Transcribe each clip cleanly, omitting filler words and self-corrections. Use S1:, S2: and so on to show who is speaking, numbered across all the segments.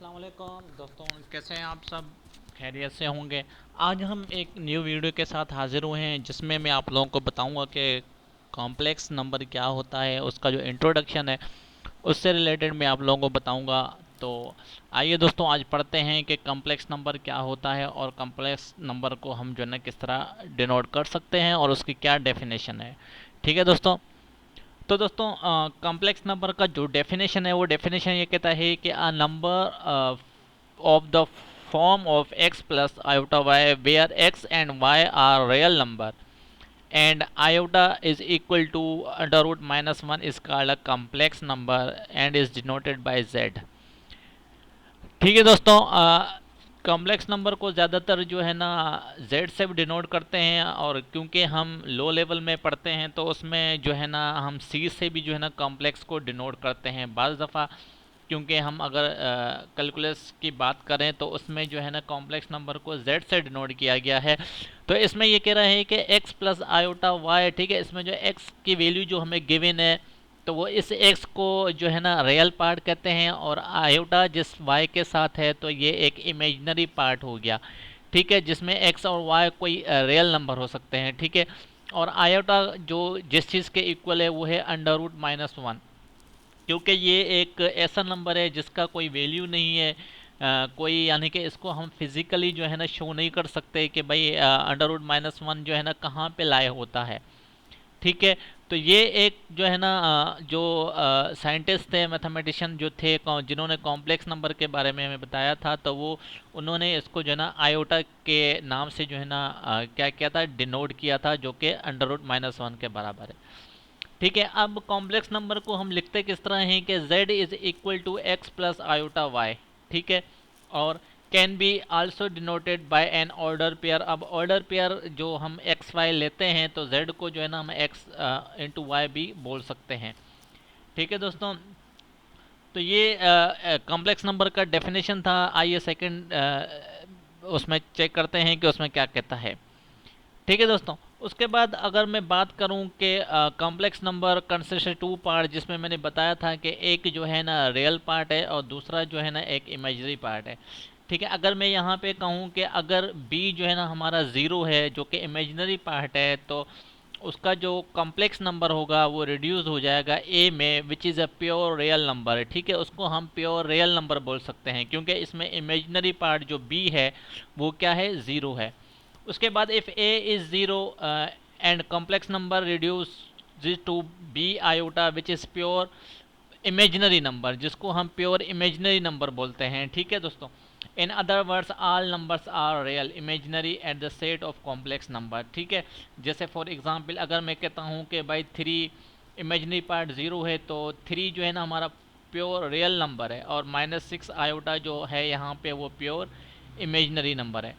S1: अस्सलाम वालेकुम दोस्तों, कैसे हैं आप सब? खैरियत से होंगे। आज हम एक न्यू वीडियो के साथ हाजिर हुए हैं जिसमें मैं आप लोगों को बताऊंगा कि कॉम्प्लेक्स नंबर क्या होता है, उसका जो इंट्रोडक्शन है उससे रिलेटेड मैं आप लोगों को बताऊंगा। तो आइए दोस्तों, आज पढ़ते हैं कि कॉम्प्लेक्स नंबर क्या होता है और कॉम्प्लेक्स नंबर को हम जो है ना किस तरह डिनोट कर सकते हैं और उसकी क्या डेफिनेशन है। ठीक है दोस्तों। तो दोस्तों, कॉम्प्लेक्स नंबर का जो डेफिनेशन है वो डेफिनेशन ये कहता है कि a number of the form of x plus iota y where x and y are real number and iota is equal to under root minus 1 is called a complex number and is denoted by z। ठीक है दोस्तों, complex number को ज़्यादातर जो है ना z से भी डिनोट करते हैं, और क्योंकि हम लो लेवल में पढ़ते हैं तो उसमें जो है ना हम c से भी जो है ना कॉम्प्लेक्स को डिनोट करते हैं बाज़ दफ़ा। क्योंकि हम अगर कैलकुलस की बात करें तो उसमें जो है ना कॉम्प्लेक्स नंबर को z से डिनोट किया गया है। तो इसमें ये कह रहे हैं कि x प्लस आयोटा y, ठीक है, इसमें जो x की वैल्यू जो हमें गिवन है तो वो इस x को जो है ना रियल पार्ट कहते हैं, और आयोटा जिस y के साथ है तो ये एक इमेजिनरी पार्ट हो गया। ठीक है, जिसमें x और y कोई रियल नंबर हो सकते हैं। ठीक है, और आयोटा जो जिस चीज़ के इक्वल है वो है अंडर रूट माइनस वन, क्योंकि ये एक ऐसा नंबर है जिसका कोई वैल्यू नहीं है, कोई, यानी कि इसको हम फिजिकली जो है ना शो नहीं कर सकते कि भाई अंडर रूट माइनस वन जो है ना कहाँ पे लाए होता है। ठीक है, तो ये एक जो है ना जो साइंटिस्ट थे, मैथमेटिशियन जो थे, जिन्होंने कॉम्प्लेक्स नंबर के बारे में हमें बताया था, तो वो उन्होंने इसको जो है ना आयोटा के नाम से जो है ना क्या किया था, डिनोट किया था, जो कि अंडर रूट माइनस वन के बराबर है। ठीक है, अब कॉम्प्लेक्स नंबर को हम लिखते किस तरह हैं कि z is equal to x plus iota y. ठीक है, और can be also denoted by an order pair. अब ऑर्डर पेयर जो हम एक्स वाई लेते हैं तो z को जो है ना हम एक्स इंटू वाई भी बोल सकते हैं। ठीक है दोस्तों, तो ये कॉम्प्लेक्स नंबर का डेफिनेशन था। आइए सेकंड उसमें चेक करते हैं कि उसमें क्या कहता है। ठीक है दोस्तों, उसके बाद अगर मैं बात करूं कि complex number consist two part, जिसमें मैंने बताया था कि एक जो है ना रियल पार्ट है और दूसरा जो है ना एक इमेजरी पार्ट है। ठीक है, अगर मैं यहाँ पे कहूँ कि अगर b जो है ना हमारा ज़ीरो है जो कि इमेजिनरी पार्ट है, तो उसका जो कॉम्प्लेक्स नंबर होगा वो रिड्यूस हो जाएगा a में, which is a pure real number. ठीक है, उसको हम प्योर रियल नंबर बोल सकते हैं क्योंकि इसमें इमेजिनरी पार्ट जो b है वो क्या है, ज़ीरो है। उसके बाद if a is zero and complex number reduce to b iota which is pure imaginary number, जिसको हम प्योर इमेजिनरी नंबर बोलते हैं। ठीक है दोस्तों, in other words all numbers are real imaginary at the set of complex number. ठीक है, जैसे फॉर एग्जांपल अगर मैं कहता हूँ कि भाई थ्री इमेजिनरी पार्ट ज़ीरो है तो थ्री जो है ना हमारा प्योर रियल नंबर है, और माइनस सिक्स आयोटा जो है यहाँ पे वो प्योर इमेजिनरी नंबर है।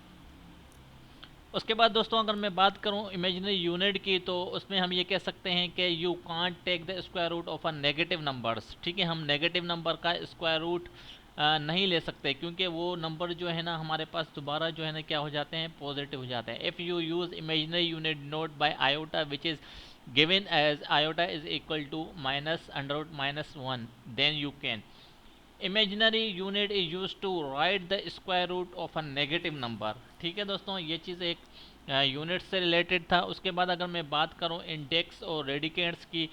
S1: उसके बाद दोस्तों अगर मैं बात करूं इमेजिनरी यूनिट की, तो उसमें हम ये कह सकते हैं कि you can't take the square root of a negative numbers. ठीक है, हम नेगेटिव नंबर का स्क्वायर रूट नहीं ले सकते क्योंकि वो नंबर जो है ना हमारे पास दोबारा जो है ना क्या हो जाते हैं, पॉजिटिव हो जाते हैं। If you use imaginary unit note by iota which is given as iota is equal to minus under root minus one, then you can imaginary unit is use to write the square root of a negative number. ठीक है दोस्तों, ये चीज़ एक unit से related था। उसके बाद अगर मैं बात करूं इंडेक्स और रेडिकेट्स की,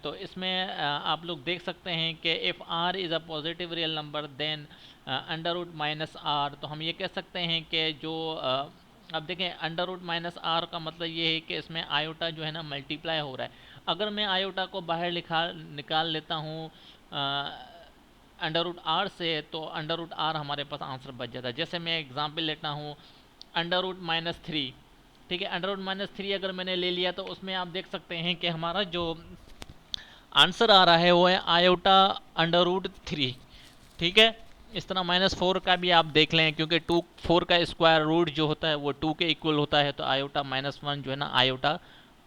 S1: तो इसमें आप लोग देख सकते हैं कि if r is a positive real number then under root minus r, तो हम ये कह सकते हैं कि जो अब देखें अंडर रूट माइनस आर का मतलब ये है कि इसमें आयोटा जो है ना मल्टीप्लाई हो रहा है। अगर मैं आयोटा को बाहर निकाल लेता हूँ अंडर रूट आर से, तो अंडर रूट आर हमारे पास आंसर बच जाता है। जैसे मैं एग्जांपल लेता हूँ अंडर रूट माइनस थ्री। ठीक है, अंडर रूट माइनस थ्री अगर मैंने ले लिया तो उसमें आप देख सकते हैं कि हमारा जो आंसर आ रहा है वो है आयोटा अंडर रूट थ्री। ठीक है, इस तरह माइनस फोर का भी आप देख लें क्योंकि टू फोर का स्क्वायर रूट जो होता है वो टू के इक्वल होता है, तो आयोटा माइनस वन जो है ना आयोटा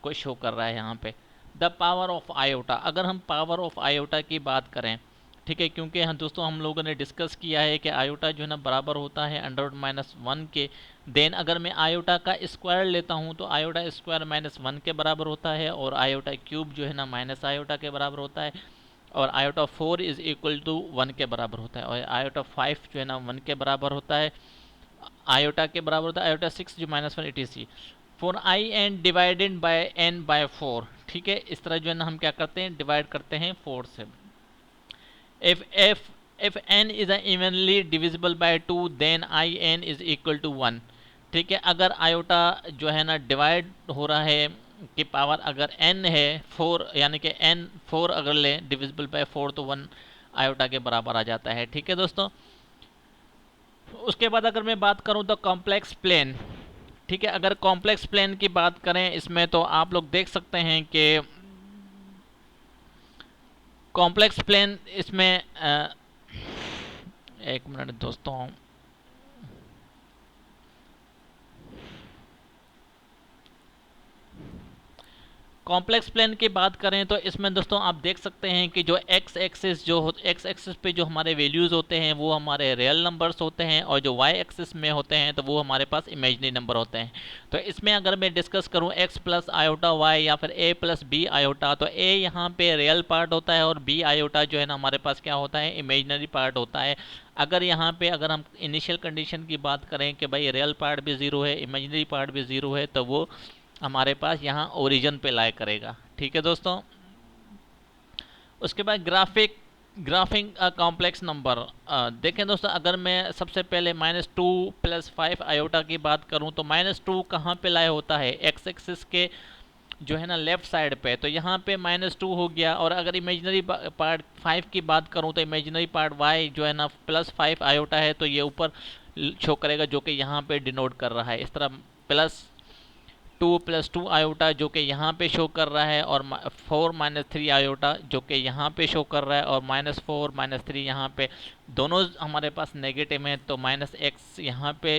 S1: को शो कर रहा है यहाँ पे। द पावर ऑफ आयोटा, अगर हम पावर ऑफ आयोटा की बात करें, ठीक है, क्योंकि हाँ दोस्तों हम लोगों ने डिस्कस किया है कि आयोटा जो है ना बराबर होता है अंडर रूट माइनस वन के। देन अगर मैं आयोटा का स्क्वायर लेता हूँ तो आयोटा स्क्वायर माइनस वन के बराबर होता है, और आयोटा क्यूब जो है ना माइनस आयोटा के बराबर होता है। और आयोटा 4 इज इक्वल टू 1 के बराबर होता है, और आयोटा 5 जो है ना 1 के बराबर होता है, आयोटा के बराबर होता है, आयोटा 6 जो -1 etc for i n divided by n by 4। ठीक है, इस तरह जो है ना हम क्या करते हैं, डिवाइड करते हैं 4 से। if n is evenly divisible by 2 then I n is equal to 1। ठीक है, अगर आयोटा जो है ना डिवाइड हो रहा है कि पावर अगर n है 4, यानी कि n 4 अगर ले डिविजिबल बाय 4 तो 1 आयोटा के बराबर आ जाता है। ठीक है दोस्तों, उसके बाद अगर मैं बात करूं तो कॉम्प्लेक्स प्लेन। ठीक है, अगर कॉम्प्लेक्स प्लेन की बात करें इसमें तो आप लोग देख सकते हैं कि कॉम्प्लेक्स प्लेन इसमें एक मिनट दोस्तों, कॉम्प्लेक्स प्लेन की बात करें तो इसमें दोस्तों आप देख सकते हैं कि जो एक्स एक्सिस पे जो हमारे वैल्यूज़ होते हैं वो हमारे रियल नंबर्स होते हैं, और जो वाई एक्सिस में होते हैं तो वो हमारे पास इमेजिनरी नंबर होते हैं। तो इसमें अगर मैं डिस्कस करूं एक्स प्लस आयोटा वाई या फिर ए प्लस बी आयोटा, तो ए यहाँ पे रियल पार्ट होता है और बी आयोटा जो है ना हमारे पास क्या होता है, इमेजिनरी पार्ट होता है। अगर यहाँ पे अगर हम इनिशियल कंडीशन की बात करें कि भाई रियल पार्ट भी ज़ीरो है, इमेजिनरी पार्ट भी ज़ीरो है, तो वो हमारे पास यहाँ ओरिजिन पे लाई करेगा। ठीक है दोस्तों, उसके बाद ग्राफिंग कॉम्प्लेक्स नंबर। देखें दोस्तों, अगर मैं सबसे पहले -2 + 5 आयोटा की बात करूं तो -2 कहाँ पे लाई होता है, एक्स एक्सिस के जो है ना लेफ्ट साइड पे, तो यहाँ पे -2 हो गया। और अगर इमेजिनरी पार्ट 5 की बात करूँ तो इमेजिनरी पार्ट y जो है ना +5 आयोटा है, तो ये ऊपर शो करेगा जो कि यहाँ पे डिनोट कर रहा है। इस तरह +2 + 2 आयोटा जो कि यहाँ पे शो कर रहा है, और 4 - 3 आयोटा जो कि यहाँ पे शो कर रहा है, और -4 -3 यहाँ पे दोनों हमारे पास नेगेटिव हैं, तो -x यहाँ पे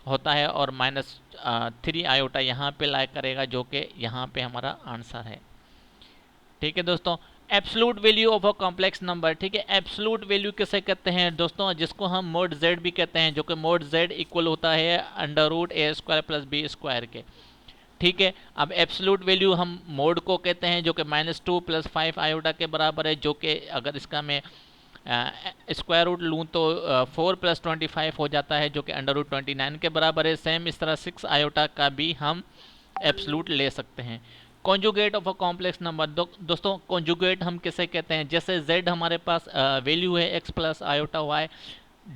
S1: होता है, और -3 आयोटा यहाँ पे लाई करेगा जो कि यहाँ पे हमारा आंसर है। ठीक है दोस्तों, absolute value of a complex number. ठीक है, एब्सोल्यूट वैल्यू किसे कहते हैं दोस्तों, जिसको हम मोड z भी कहते हैं, जो कि मोड z इक्वल होता है √a² + b² के। ठीक है, अब एब्सोल्यूट वैल्यू हम मोड को कहते हैं जो कि -2 + 5 आयोटा के बराबर है, जो कि अगर इसका मैं स्क्वायर रूट लूँ तो 4 + 25 हो जाता है, जो कि √29 के बराबर है। सेम इस तरह 6 आयोटा का भी हम एब्सोल्यूट ले सकते हैं। Conjugate of a complex number, दोस्तों कॉन्जुगेट हम किसे कहते हैं, जैसे z हमारे पास वैल्यू है x + iota y,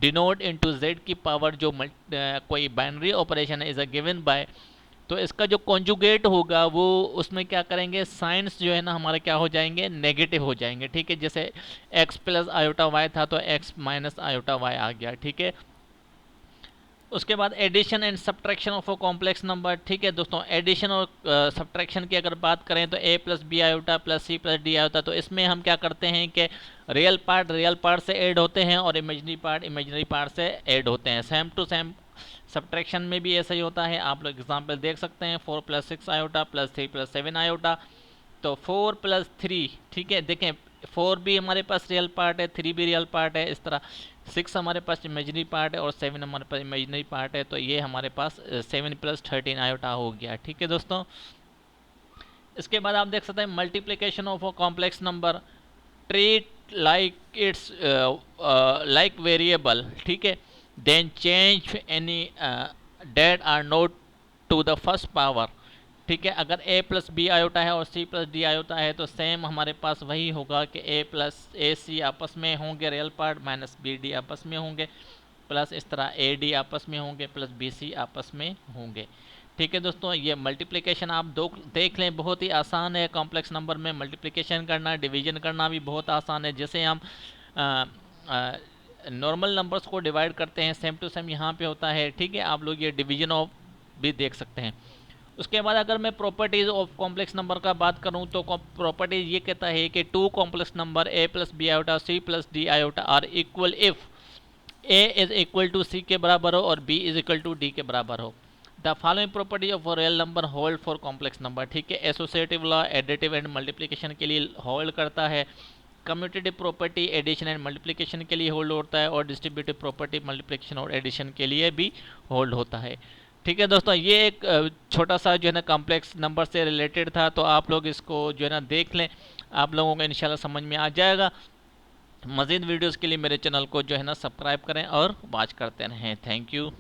S1: denote into z की पावर जो कोई बाइनरी ऑपरेशन है इज अ गिवन बाय, तो इसका जो कॉन्जुगेट होगा वो उसमें क्या करेंगे, साइंस जो है ना हमारे क्या हो जाएंगे, नेगेटिव हो जाएंगे। ठीक है, जैसे x + आयोटा y था तो x - आयोटा y आ गया। ठीक है, उसके बाद addition and subtraction of a complex number. ठीक है दोस्तों, एडिशन और सब्ट्रैक्शन की अगर बात करें तो a + b iota + c + d iota, तो इसमें हम क्या करते हैं कि रियल पार्ट से ऐड होते हैं और इमेजिनरी पार्ट से ऐड होते हैं। सेम टू सेम सब्ट्रैक्शन में भी ऐसा ही होता है, आप लोग एग्जांपल देख सकते हैं 4 + 6 आयोटा + 3 + 7 आयोटा, तो 4 + 3। ठीक है, देखें 4 भी हमारे पास रियल पार्ट है, 3 भी रियल पार्ट है, इस तरह 6 हमारे पास इमेजिनरी पार्ट है और 7 हमारे पास इमेजिनरी पार्ट है, तो ये हमारे पास 7 + 13 आयोटा हो गया। ठीक है दोस्तों, इसके बाद आप देख सकते हैं multiplication of a complex number, treat like it's like variable. ठीक है, then change any that are not to the first power. ठीक है, अगर a + b आयोटा है और c + d आयोटा है तो सेम हमारे पास वही होगा कि a + ac आपस में होंगे रियल पार्ट, -bd आपस में होंगे, प्लस इस तरह ad आपस में होंगे, प्लस bc आपस में होंगे। ठीक है दोस्तों, ये मल्टीप्लिकेशन आप देख लें, बहुत ही आसान है। कॉम्प्लेक्स नंबर में मल्टीप्लिकेशन करना, डिवीजन करना भी बहुत आसान है। जैसे हम नॉर्मल नंबर्स को डिवाइड करते हैं, सेम टू सेम यहाँ पे होता है। ठीक है, आप लोग ये डिवीजन ऑफ भी देख सकते हैं। उसके बाद अगर मैं प्रॉपर्टीज़ ऑफ कॉम्प्लेक्स नंबर का बात करूं तो प्रॉपर्टीज ये कहता है कि 2 complex number a + b iota c + d iota are equal if a is equal to c के बराबर हो और b is equal to d के बराबर हो। The following property of real number hold for complex number. ठीक है, associative law additive and multiplication के लिए होल्ड करता है, commutative property addition and multiplication के लिए होल्ड होता है, और डिस्ट्रीब्यूटिव प्रॉपर्टी मल्टीप्लिकेशन और एडिशन के लिए भी होल्ड होता है। ठीक है दोस्तों, ये एक छोटा सा जो है ना कॉम्प्लेक्स नंबर से रिलेटेड था, तो आप लोग इसको जो है ना देख लें, आप लोगों को इंशाल्लाह समझ में आ जाएगा। मज़ीद वीडियोस के लिए मेरे चैनल को जो है ना सब्सक्राइब करें और वॉच करते रहें। Thank you.